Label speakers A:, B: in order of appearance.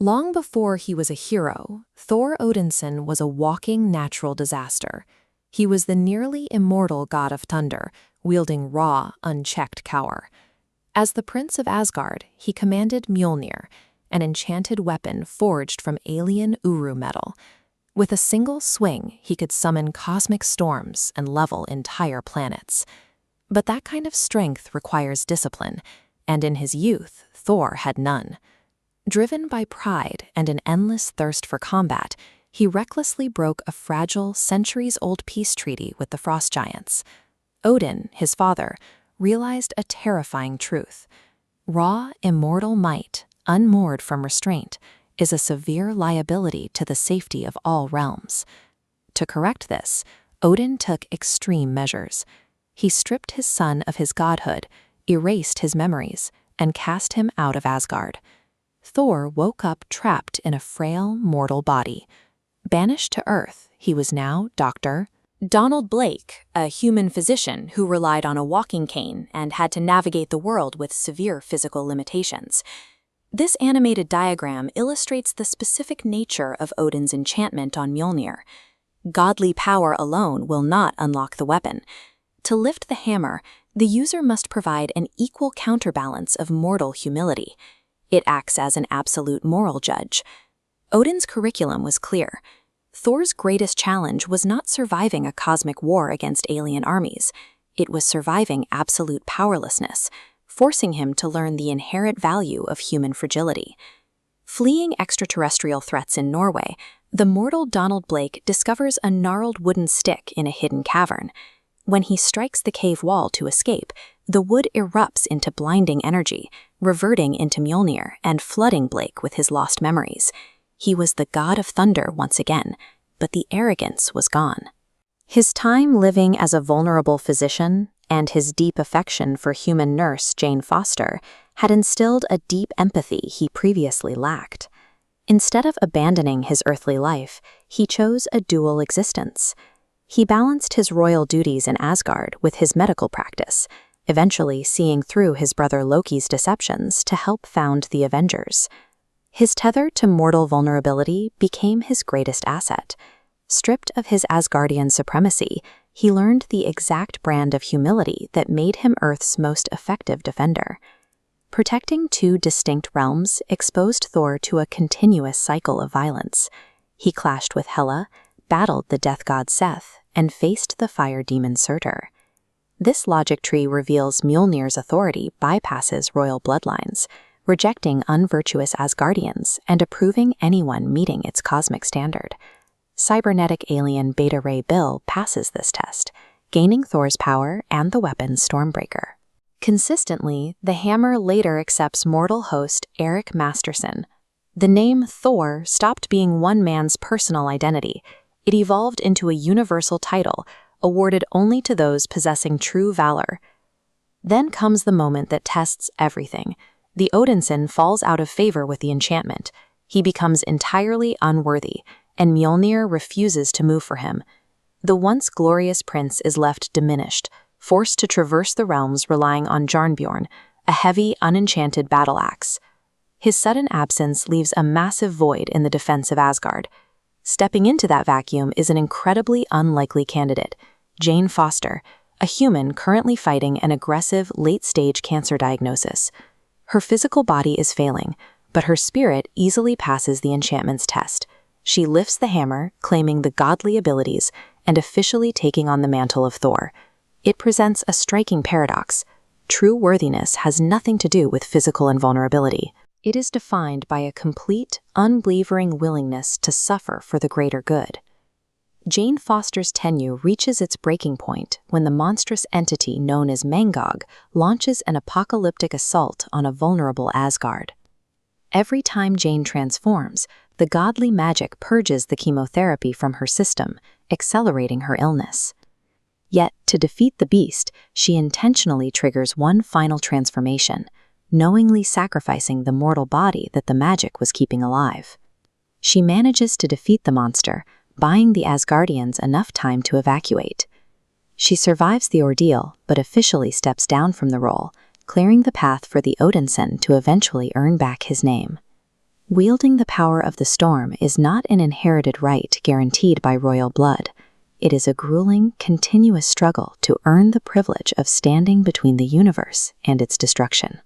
A: Long before he was a hero, Thor Odinson was a walking natural disaster. He was the nearly immortal god of thunder, wielding raw, unchecked power. As the Prince of Asgard, he commanded Mjolnir, an enchanted weapon forged from alien Uru metal. With a single swing, he could summon cosmic storms and level entire planets. But that kind of strength requires discipline, and in his youth, Thor had none. Driven by pride and an endless thirst for combat, he recklessly broke a fragile, centuries-old peace treaty with the frost giants. Odin, his father, realized a terrifying truth. Raw, immortal might, unmoored from restraint, is a severe liability to the safety of all realms. To correct this, Odin took extreme measures. He stripped his son of his godhood, erased his memories, and cast him out of Asgard. Thor woke up trapped in a frail, mortal body. Banished to Earth, he was now Dr. Donald Blake, a human physician who relied on a walking cane and had to navigate the world with severe physical limitations. This animated diagram illustrates the specific nature of Odin's enchantment on Mjolnir. Godly power alone will not unlock the weapon. To lift the hammer, the user must provide an equal counterbalance of mortal humility. It acts as an absolute moral judge. Odin's curriculum was clear. Thor's greatest challenge was not surviving a cosmic war against alien armies. It was surviving absolute powerlessness, forcing him to learn the inherent value of human fragility. Fleeing extraterrestrial threats in Norway, the mortal Donald Blake discovers a gnarled wooden stick in a hidden cavern. When he strikes the cave wall to escape, the wood erupts into blinding energy, reverting into Mjolnir and flooding Blake with his lost memories. He was the god of thunder once again, but the arrogance was gone. His time living as a vulnerable physician and his deep affection for human nurse Jane Foster had instilled a deep empathy he previously lacked. Instead of abandoning his earthly life, he chose a dual existence. He balanced his royal duties in Asgard with his medical practice, eventually seeing through his brother Loki's deceptions to help found the Avengers. His tether to mortal vulnerability became his greatest asset. Stripped of his Asgardian supremacy, he learned the exact brand of humility that made him Earth's most effective defender. Protecting two distinct realms exposed Thor to a continuous cycle of violence. He clashed with Hela, battled the death god Seth, and faced the fire demon Surtur. This logic tree reveals Mjolnir's authority bypasses royal bloodlines, rejecting unvirtuous Asgardians and approving anyone meeting its cosmic standard. Cybernetic alien Beta Ray Bill passes this test, gaining Thor's power and the weapon Stormbreaker. Consistently, the hammer later accepts mortal host Eric Masterson. The name Thor stopped being one man's personal identity. It evolved into a universal title, awarded only to those possessing true valor. Then comes the moment that tests everything. The Odinson falls out of favor with the enchantment. He becomes entirely unworthy, and Mjolnir refuses to move for him. The once glorious prince is left diminished, forced to traverse the realms relying on Jarnbjorn, a heavy, unenchanted battle axe. His sudden absence leaves a massive void in the defense of Asgard. Stepping into that vacuum is an incredibly unlikely candidate, Jane Foster, a human currently fighting an aggressive, late-stage cancer diagnosis. Her physical body is failing, but her spirit easily passes the enchantment's test. She lifts the hammer, claiming the godly abilities, and officially taking on the mantle of Thor. It presents a striking paradox. True worthiness has nothing to do with physical invulnerability. It is defined by a complete, unwavering willingness to suffer for the greater good. Jane Foster's tenure reaches its breaking point when the monstrous entity known as Mangog launches an apocalyptic assault on a vulnerable Asgard. Every time Jane transforms, the godly magic purges the chemotherapy from her system, accelerating her illness. Yet, to defeat the beast, she intentionally triggers one final transformation, knowingly sacrificing the mortal body that the magic was keeping alive. She manages to defeat the monster, buying the Asgardians enough time to evacuate. She survives the ordeal, but officially steps down from the role, clearing the path for the Odinson to eventually earn back his name.
B: Wielding the power of the storm is not an inherited right guaranteed by royal blood. It is a grueling, continuous struggle to earn the privilege of standing between the universe and its destruction.